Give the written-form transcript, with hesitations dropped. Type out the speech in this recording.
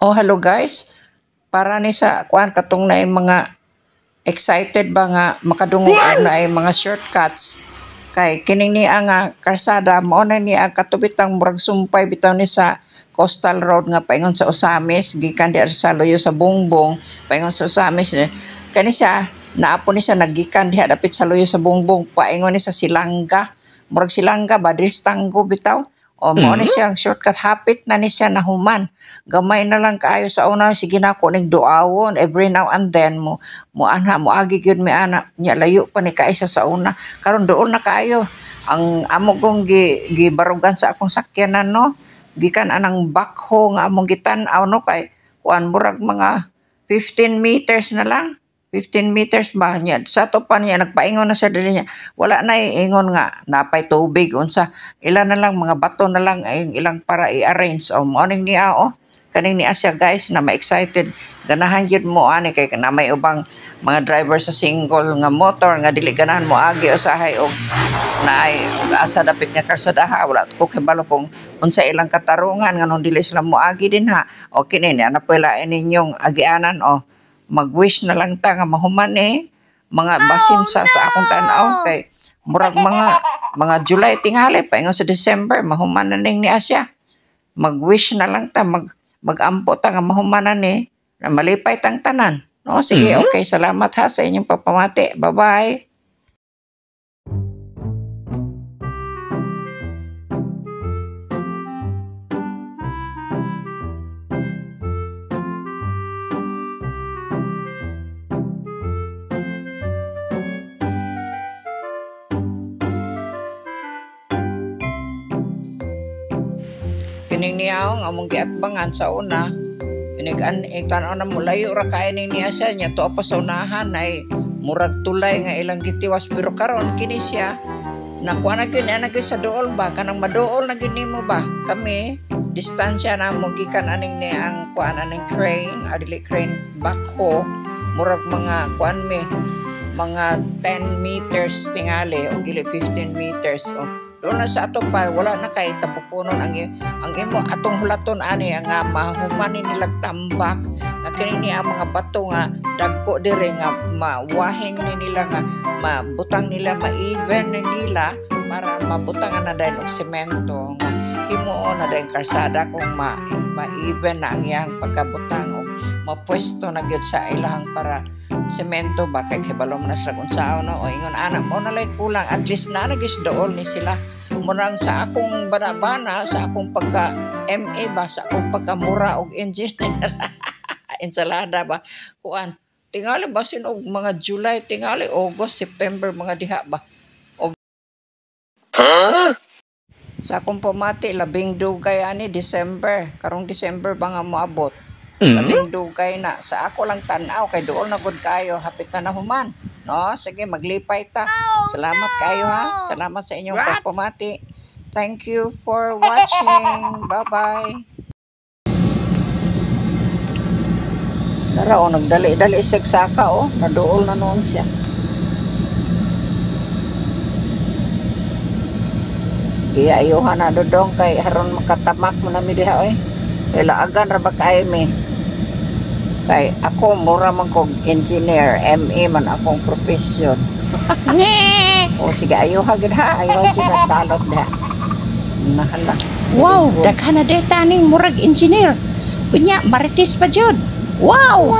Oh, hello guys. Para ni sa kuan katong na mga excited ba nga makadungog og na mga shortcuts kay kining ni nga karsada mao na ni ang katubitang murag sumpay bitaw ni sa coastal road nga paingon sa Osamis gikan di sa Loyo sa Bungbong paingon sa Osamis kani siya naapo ni siya naggikan diha dapit sa Loyo sa Bungbong paingon ni sa Silanga murag Silanga ba diri sa Tanggo bitaw o mao ni siyang shortcut hapit na ni siya nahuman gamay na lang kaayo sa una sige na ako ning duawon every now and then mo anha mo agi gyud mi ana nya layo pa ni kaisa sa una karon dool na kaayo ang amo kong gibarugan sa akong sakyanan no gikan anang backhoe nga among gitan-aw no kay kuan murag mga 15 meters na lang 15 meters ba niya sa to pa niya nagpaingon na sa dili niya wala na ingon nga napay tubig unsa ilan na lang mga bato na lang ay ilang para i-arrange o morning niya kaning ni Asya guys na ma-excited ganahan gyud mo ani kay na may ubang mga driver sa single nga motor nga dili ganahan mo agi usahay og naay asa dapit nga karsadaha wala ko kabalo kung unsa ilang katarungan nganong dili sila mo agi din ha o kini ni ana pala ninyong agianan mag-wish na lang ta nga mahuman mga basin sa akong tan-aw kay murag mga July tingali paingon sa December mahuman na ning ni Asya mag-wish na lang ta magampo ta nga mahumanan na malipay tang tanan no sige okay salamat ha sa inyong papamati bye bye. Kining niyaw nga among giatbangan sa una inigan tan-aw na mulayo ra kay ning niya siya nya to pa sa unahan ay murag tulay nga ilang gitiwas pero karon kini siya nakuha na gyud ana gyud sa dool ba kanang maduol na gyud nimo ba kami distansya na mo gikan aning ni ang kuan aning crane adili crane backhoe murag mga kuan mga 10 meters tingali o dili 15 meters doon na sa ato pa wala na kay tabukunon ang imo atong hulaton ani nga mahumanin nilang tambak nga kini niya mga bato nga dagko dire nga mawahing ni nila nga mabutang nila ma-even ni nila para mabutang na dahil og semento nga himuon na dahil karsada kung ma-even na ang iyang pagkabutang o mapwesto na gyud sa ilahang para semento ba kay balom na sila kung saan o ingon anak mo nalay kulang at least na nagis-dool ni sila murang sa akong bana-bana sa akong pagka MA ba sa akong pagkamura og engineer ensalada ba kuan tingali ba sinog mga July tingali August September mga diha ba og sa akong pamati labing dugay ani December karong December ba nga moabot labing dugay na sa ako lang tan-aw kay dool na gud kayo hapit na nahuman no sige maglipay ta salamat kayo ha salamat sa inyong pagpamati thank you for watching bye bye. Tara nagdali-dali sigsaka naduol na noon siya iya ayuhan na dodong kay haron makatamak mo na mi diha ila agan ra ba kay mi kay ako mura man kog engineer MA man akong profession o sige ayuha gid ha ayuha gid ang talot diha nahala wow daghan na data ning murag engineer unya marites pa jud wow.